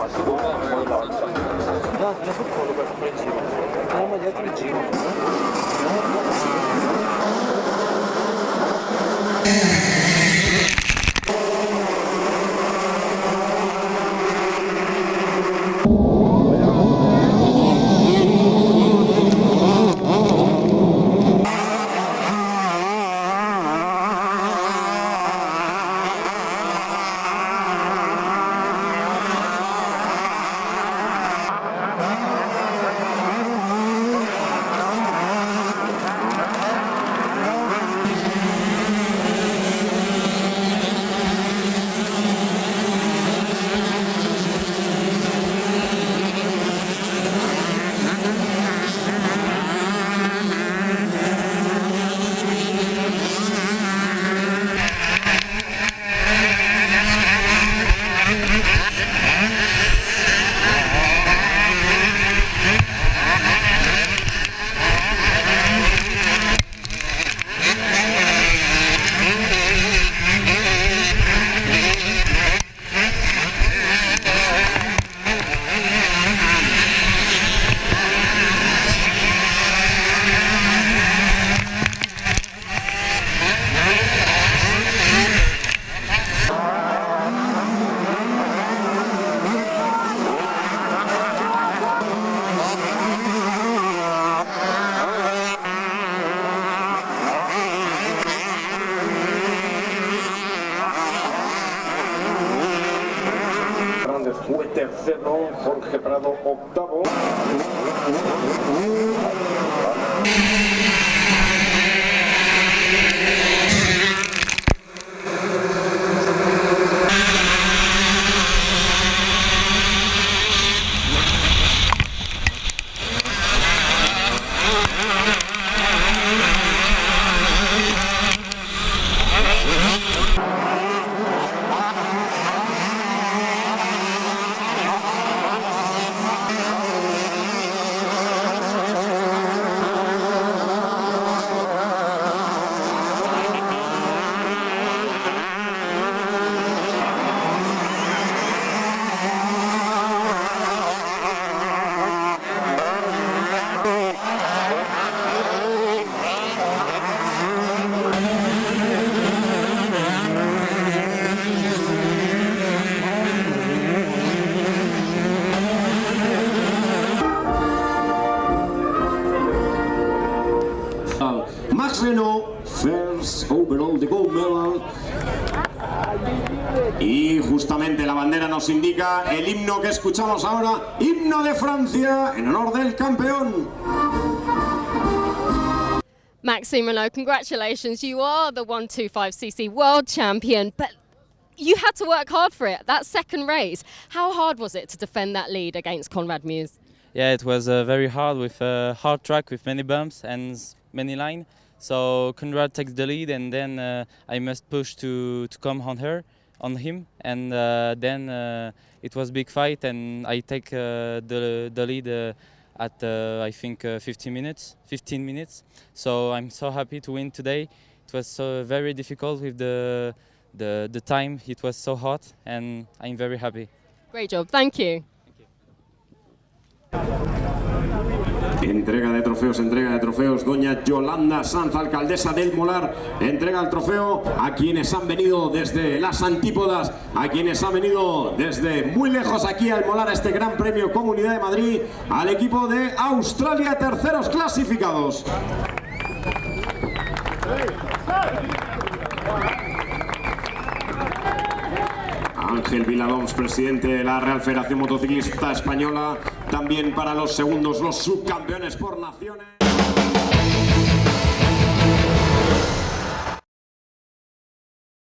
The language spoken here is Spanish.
massimo poi lancia. No, non è football per fare il giro. Andiamo dietro il giro. Fue tercero, Jorge Prado octavo. Max Renault, first overall the gold medal. Y justamente la bandera nos indica el himno que escuchamos ahora, himno de Francia, en honor del campeón. Maxime Renault, congratulations. You are the 125cc world champion, but you had to work hard for it. That second race, how hard was it to defend that lead against Conrad Mewse? Yeah, it was very hard with a hard track with many bumps and many lines. So Conrad takes the lead, and then I must push to come on him, and then it was a big fight, and I take the lead at I think 15 minutes. So I'm so happy to win today. It was so very difficult with the time. It was so hot, and I'm very happy. Great job, thank you. Entrega de trofeos, doña Yolanda Sanz, alcaldesa del Molar, entrega el trofeo a quienes han venido desde las antípodas, a quienes han venido desde muy lejos aquí al Molar, a este Gran Premio Comunidad de Madrid, al equipo de Australia, terceros clasificados. Ángel Viladoms, presidente de la Real Federación Motociclista Española, también para los segundos, los subcampeones por naciones.